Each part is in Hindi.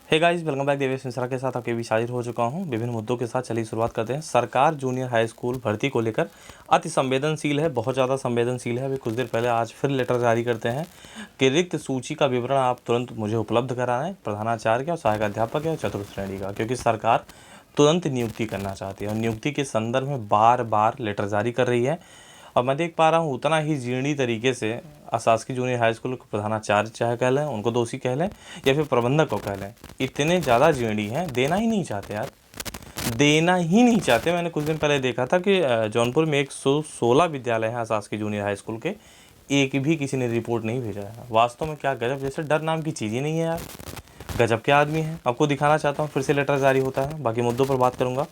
हे guys, welcome back. Devesh Mishra के साथ आपके बीच हाजिर हो चुका हूं विभिन्न मुद्दों के साथ। चलिए शुरुआत करते हैं। सरकार जूनियर हाई स्कूल भर्ती को लेकर अति संवेदनशील है, बहुत ज़्यादा संवेदनशील है। अभी कुछ देर पहले आज फिर लेटर जारी करते हैं कि रिक्त सूची का विवरण आप तुरंत मुझे उपलब्ध कराएं, प्रधानाचार्य का, सहायक अध्यापक या चतुर्थ श्रेणी का, क्योंकि सरकार तुरंत नियुक्ति करना चाहती है और नियुक्ति के संदर्भ में बार बार लेटर जारी कर रही है। और मैं देख पा रहा हूँ उतना ही जीर्णी तरीके से अशासकीय जूनियर हाई स्कूल के प्रधानाचार्य चाहे कह लें, उनको दोषी कह लें, या फिर प्रबंधक को कह लें, इतने ज़्यादा जीर्णी हैं, देना ही नहीं चाहते यार, देना ही नहीं चाहते। मैंने कुछ दिन पहले देखा था कि जौनपुर में 116 विद्यालय हैं अशासकीय जूनियर हाई स्कूल के, एक भी किसी ने रिपोर्ट नहीं भेजा है। वास्तव में क्या गजब, जैसे डर नाम की चीज़ ही नहीं है यार। गजब के आदमी है। आपको दिखाना चाहता हूँ, फिर से लेटर जारी होता है, बाकी मुद्दों पर बात करूँगा।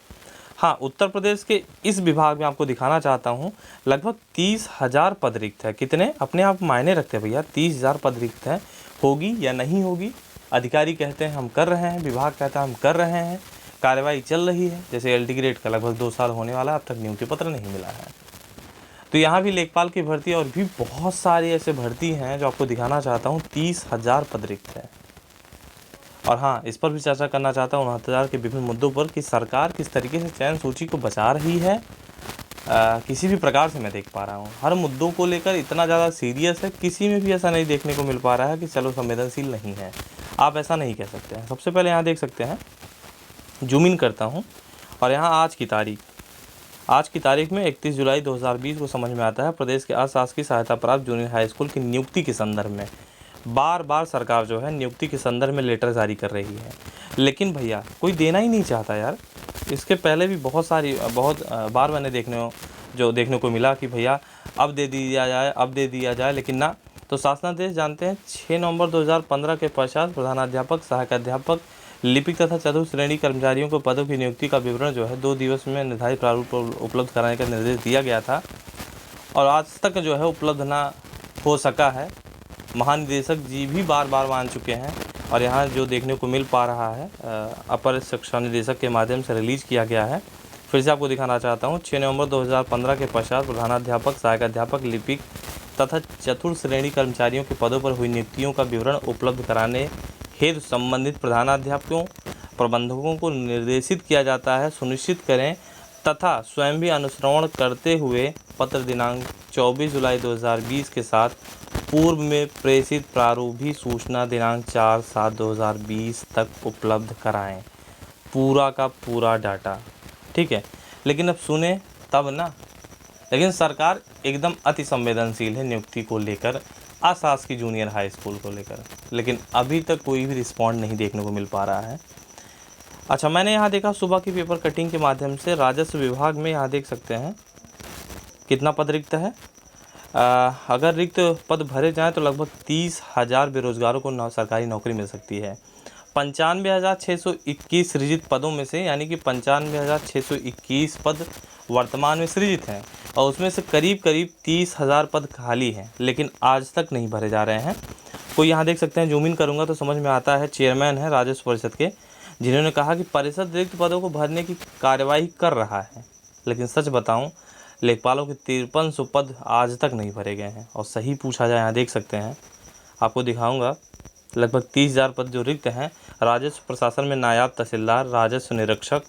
हाँ, उत्तर प्रदेश के इस विभाग में आपको दिखाना चाहता हूँ लगभग 30,000 पद रिक्त है। कितने अपने आप मायने रखते हैं भैया, 30,000 पद रिक्त है। होगी या नहीं होगी, अधिकारी कहते हैं हम कर रहे हैं, विभाग कहता है हम कर रहे हैं, कार्रवाई चल रही है। जैसे एलटी ग्रेड का लगभग 2 साल होने वाला है, अब तक नियुक्ति पत्र नहीं मिला है। तो यहाँ भी लेखपाल की भर्ती और भी बहुत सारी ऐसे भर्ती हैं जो आपको दिखाना चाहता हूँ। 30,000 पद रिक्त है। और हाँ, इस पर भी चर्चा करना चाहता हूँ 69,000 के विभिन्न मुद्दों पर कि सरकार किस तरीके से चयन सूची को बचा रही है। किसी भी प्रकार से मैं देख पा रहा हूँ हर मुद्दों को लेकर इतना ज़्यादा सीरियस है, किसी में भी ऐसा नहीं देखने को मिल पा रहा है कि चलो संवेदनशील नहीं है। आप ऐसा नहीं कह सकते हैं। सबसे पहले यहाँ देख सकते हैं, जूम इन करता हूँ और यहाँ आज की तारीख में 31 जुलाई 2020 को समझ में आता है प्रदेश के अशासकीय सहायता प्राप्त जूनियर हाई स्कूल की नियुक्ति के संदर्भ में बार बार सरकार जो है नियुक्ति के संदर्भ में लेटर जारी कर रही है, लेकिन भैया कोई देना ही नहीं चाहता यार। इसके पहले भी बहुत बार मैंने देखने को मिला कि भैया अब दे दिया जाए, लेकिन ना। तो शासनादेश जानते हैं 6 नवंबर 2015 के पश्चात प्रधानाध्यापक, सहायक अध्यापक, लिपिक तथा चतुर्थ श्रेणी कर्मचारियों को पदों की नियुक्ति का विवरण जो है 2 दिवस में निर्धारित प्रारूप पर उपलब्ध कराने का निर्देश दिया गया था और आज तक जो है उपलब्ध ना हो सका है। महानिदेशक जी भी बार बार मान चुके हैं और यहाँ जो देखने को मिल पा रहा है अपर शिक्षा निदेशक के माध्यम से रिलीज किया गया है। फिर से आपको दिखाना चाहता हूँ 6 नवंबर 2015 के पश्चात प्रधानाध्यापक, सहायक अध्यापक, लिपिक तथा चतुर्थ श्रेणी कर्मचारियों के पदों पर हुई नियुक्तियों का विवरण उपलब्ध कराने हेतु संबंधित प्रधानाध्यापकों, प्रबंधकों को निर्देशित किया जाता है। सुनिश्चित करें तथा स्वयं भी अनुश्रवण करते हुए पत्र दिनांक 24 जुलाई 2020 के साथ पूर्व में प्रेषित प्रारूपी सूचना दिनांक 4/7/2020 तक उपलब्ध कराएं। पूरा का पूरा डाटा, ठीक है। लेकिन अब सुने तब ना। लेकिन सरकार एकदम अति संवेदनशील है नियुक्ति को लेकर, अशासकीय जूनियर हाई स्कूल को लेकर, लेकिन अभी तक कोई भी रिस्पॉन्ड नहीं देखने को मिल पा रहा है। अच्छा, मैंने यहाँ देखा सुबह की पेपर कटिंग के माध्यम से राजस्व विभाग में, यहाँ देख सकते हैं कितना पद रिक्त है। अगर रिक्त पद भरे जाएं तो लगभग 30,000 बेरोजगारों को सरकारी नौकरी मिल सकती है। 95,621 सृजित पदों में से, यानी कि 95,621 पद वर्तमान में सृजित हैं और उसमें से करीब 30,000 पद खाली हैं, लेकिन आज तक नहीं भरे जा रहे हैं। कोई यहाँ देख सकते हैं, जूम इन करूँगा तो समझ में आता है, चेयरमैन है राजस्व परिषद के, जिन्होंने कहा कि परिषद रिक्त पदों को भरने की कार्यवाही कर रहा है। लेकिन सच बताऊं, लेखपालों के 5300 पद आज तक नहीं भरे गए हैं। और सही पूछा जाए, यहाँ देख सकते हैं, आपको दिखाऊंगा, लगभग 30,000 पद जो रिक्त हैं राजस्व प्रशासन में नायब तहसीलदार, राजस्व निरीक्षक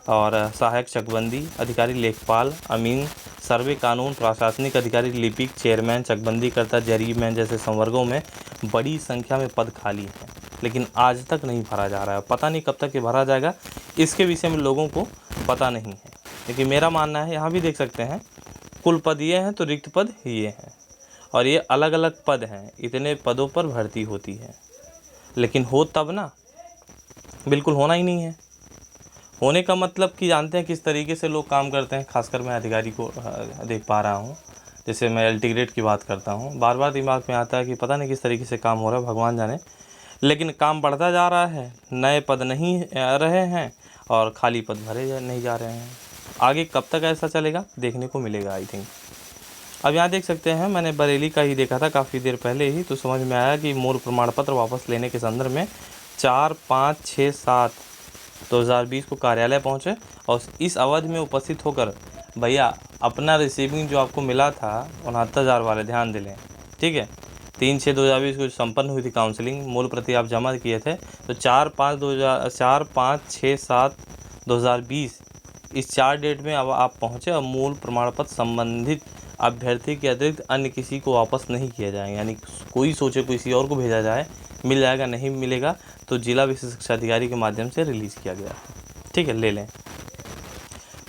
और सहायक चकबंदी अधिकारी, लेखपाल, अमीन, सर्वे, कानून, प्रशासनिक अधिकारी, लिपिक, चेयरमैन, चकबंदी कर्ता, जरीमैन जैसे संवर्गों में बड़ी संख्या में पद खाली हैं, लेकिन आज तक नहीं भरा जा रहा है। पता नहीं कब तक ये भरा जाएगा, इसके विषय में लोगों को पता नहीं है। लेकिन मेरा मानना है, यहाँ भी देख सकते हैं, कुल पद ये हैं तो रिक्त पद ये हैं और ये अलग अलग पद हैं। इतने पदों पर भर्ती होती है, लेकिन हो तब ना, बिल्कुल होना ही नहीं है। होने का मतलब कि जानते हैं किस तरीके से लोग काम करते हैं। खासकर मैं अधिकारी को देख पा रहा हूँ, जैसे मैं एलटी ग्रेड की बात करता हूँ, बार बार दिमाग में आता है कि पता नहीं किस तरीके से काम हो रहा है, भगवान जाने। लेकिन काम बढ़ता जा रहा है, नए पद नहीं रहे हैं और खाली पद भरे नहीं जा रहे हैं। आगे कब तक ऐसा चलेगा देखने को मिलेगा, आई थिंक। अब यहाँ देख सकते हैं, मैंने बरेली का ही देखा था काफ़ी देर पहले ही, तो समझ में आया कि मूल प्रमाण पत्र वापस लेने के संदर्भ में 4, 5, 6, 7 2020 को कार्यालय पहुँचे और इस अवधि में उपस्थित होकर भैया अपना रिसीविंग जो आपको मिला था 69,000 वाले, ध्यान दिलें, ठीक है, 3/6/2020 को संपन्न हुई थी काउंसलिंग, मूल प्रति आप जमा किए थे तो 4/5/6/7/2020 इस 4 डेट में अब आप पहुँचे और मूल प्रमाण पत्र संबंधित अभ्यर्थी के अतिरिक्त अन्य किसी को वापस नहीं किया जाएगा। यानी कोई सोचे किसी और को भेजा जाए, मिल जाएगा, नहीं मिलेगा तो जिला विशेष शिक्षा अधिकारी के माध्यम से रिलीज़ किया गया है। ठीक है, ले लें।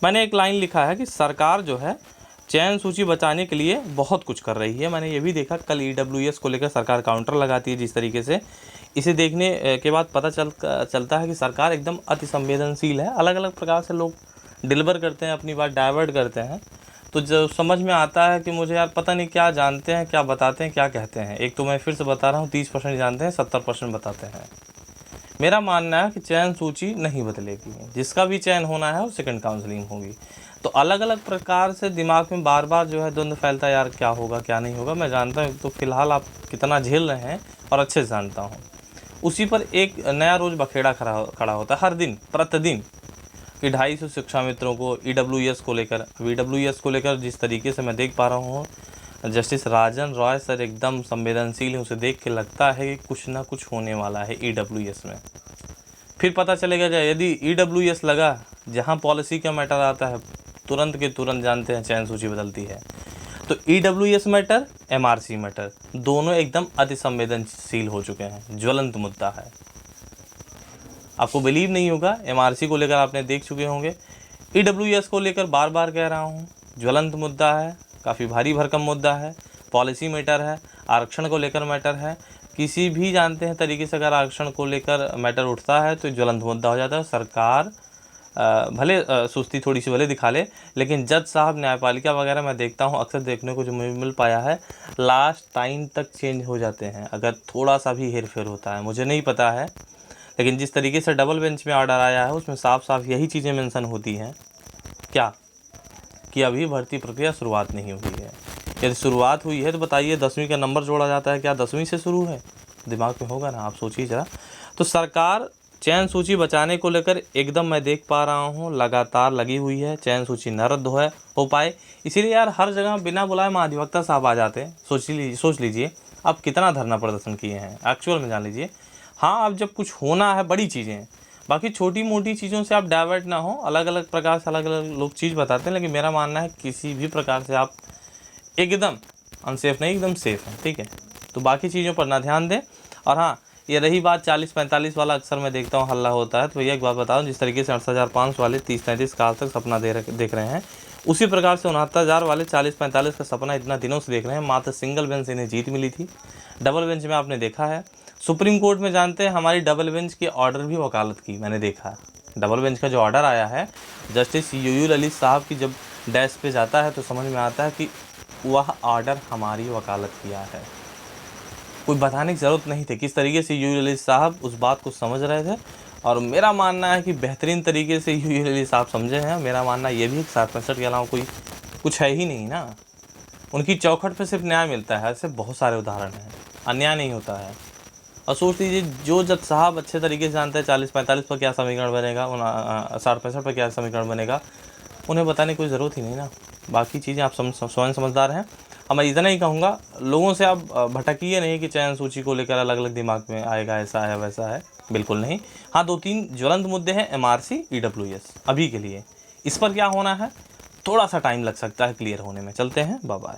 मैंने एक लाइन लिखा है कि सरकार जो है चयन सूची बचाने के लिए बहुत कुछ कर रही है। मैंने ये भी देखा, कल EWS को लेकर सरकार काउंटर लगाती है जिस तरीके से, इसे देखने के बाद पता चलता है कि सरकार एकदम अति संवेदनशील है। अलग अलग प्रकार से लोग डिलीवर करते हैं, अपनी बात डाइवर्ट करते हैं, तो जो समझ में आता है कि मुझे यार पता नहीं क्या जानते हैं, क्या बताते हैं, क्या कहते हैं। एक तो मैं फिर से बता रहा हूँ, 30% जानते हैं, 70% बताते हैं। मेरा मानना है कि चयन सूची नहीं बदलेगी, जिसका भी चयन होना है वो सेकंड काउंसलिंग होगी। तो अलग अलग प्रकार से दिमाग में बार बार जो है द्वंद्व फैलता है, यार क्या होगा क्या नहीं होगा। मैं जानता हूँ तो फिलहाल आप कितना झेल रहे हैं और अच्छे से जानता हूँ। उसी पर एक नया रोज़ बखेड़ा खड़ा होता है हर दिन प्रतिदिन कि 250 शिक्षा मित्रों को EWS को लेकर जिस तरीके से मैं देख पा रहा हूँ, जस्टिस राजन रॉय सर एकदम संवेदनशील है। उसे देख के लगता है कि कुछ ना कुछ होने वाला है EWS में। फिर पता चलेगा यदि EWS लगा, जहाँ पॉलिसी का मैटर आता है तुरंत के तुरंत जानते हैं चयन सूची बदलती है। तो EWS मैटर, MRC मैटर दोनों एकदम अति संवेदनशील हो चुके हैं, ज्वलंत मुद्दा है। आपको बिलीव नहीं होगा, MRC को लेकर आपने देख चुके होंगे, EWS को लेकर बार बार कह रहा हूँ, ज्वलंत मुद्दा है, काफ़ी भारी भरकम मुद्दा है, पॉलिसी मैटर है, आरक्षण को लेकर मैटर है। किसी भी जानते हैं तरीके से अगर आरक्षण को लेकर मैटर उठता है तो ज्वलंत मुद्दा हो जाता है। सरकार भले सुस्ती थोड़ी सी भले दिखा ले, लेकिन जज साहब, न्यायपालिका वगैरह मैं देखता हूँ, अक्सर देखने को जो मुझे मिल पाया है, लास्ट टाइम तक चेंज हो जाते हैं अगर थोड़ा सा भी हेर फेर होता है। मुझे नहीं पता है, लेकिन जिस तरीके से डबल बेंच में ऑर्डर आया है उसमें साफ साफ यही चीज़ें मेंशन होती हैं क्या कि अभी भर्ती प्रक्रिया शुरुआत नहीं हुई है। यदि शुरुआत हुई है तो बताइए 10वीं का नंबर जोड़ा जाता है, क्या 10वीं से शुरू है? दिमाग में होगा ना, आप सोचिए ज़रा। तो सरकार चयन सूची बचाने को लेकर एकदम मैं देख पा रहा हूँ लगातार लगी हुई है, चयन सूची न रद्द हो पाए। इसीलिए यार हर जगह बिना बुलाए महाधिवक्ता साहब आ जाते हैं। सोच लीजिए आप कितना धरना प्रदर्शन किए हैं, एक्चुअल में जान लीजिए। हाँ, अब जब कुछ होना है बड़ी चीज़ें, बाकी छोटी मोटी चीज़ों से आप डाइवर्ट ना हो। अलग अलग प्रकार से अलग अलग लोग चीज़ बताते हैं, लेकिन मेरा मानना है किसी भी प्रकार से आप एकदम अनसेफ नहीं, एकदम सेफ है। ठीक है, तो बाकी चीज़ों पर ना ध्यान दें। और हाँ, ये रही बात 40-45 वाला, अक्सर मैं देखता हूँ हल्ला होता है, तो भैया एक बात बताओ, जिस तरीके से 68,500 वाले 30-33 का आज तक सपना देख रहे हैं, उसी प्रकार से 69,000 वाले 40-45 का सपना इतना दिनों से देख रहे हैं। मात्र सिंगल बेंच से इन्हें जीत मिली थी। डबल बेंच में आपने देखा है, सुप्रीम कोर्ट में जानते हैं हमारी डबल बेंच की ऑर्डर भी वकालत की, मैंने देखा। डबल बेंच का जो ऑर्डर आया है जस्टिस यूयू ललित साहब की जब डेस्क पे जाता है तो समझ में आता है कि वह ऑर्डर हमारी वकालत किया है। कोई बताने की ज़रूरत नहीं थी किस तरीके से यूयू ललित साहब उस बात को समझ रहे थे, और मेरा मानना है कि बेहतरीन तरीके से यूयू ललित साहब समझे हैं। मेरा मानना ये भी 60-65 के अलावा कोई कुछ है ही नहीं ना। उनकी चौखट पे सिर्फ न्याय मिलता है, ऐसे बहुत सारे उदाहरण हैं, अन्याय नहीं होता है। और सोच लीजिए जो जज साहब अच्छे तरीके से जानते हैं 40-45 पर क्या समीकरण बनेगा, 60-65 पर क्या समीकरण बनेगा, उन्हें बताने की कोई ज़रूरत ही नहीं ना। बाकी चीज़ें आप स्वयं समझदार हैं। अब मैं इतना ही कहूँगा, लोगों से आप भटकिए नहीं कि चयन सूची को लेकर अलग अलग दिमाग में आएगा, ऐसा है वैसा है, बिल्कुल नहीं। हाँ, 2-3 ज्वलंत मुद्दे हैं, MRC EWS अभी के लिए। इस पर क्या होना है, थोड़ा सा टाइम लग सकता है क्लियर होने में। चलते हैं, बाय बाय।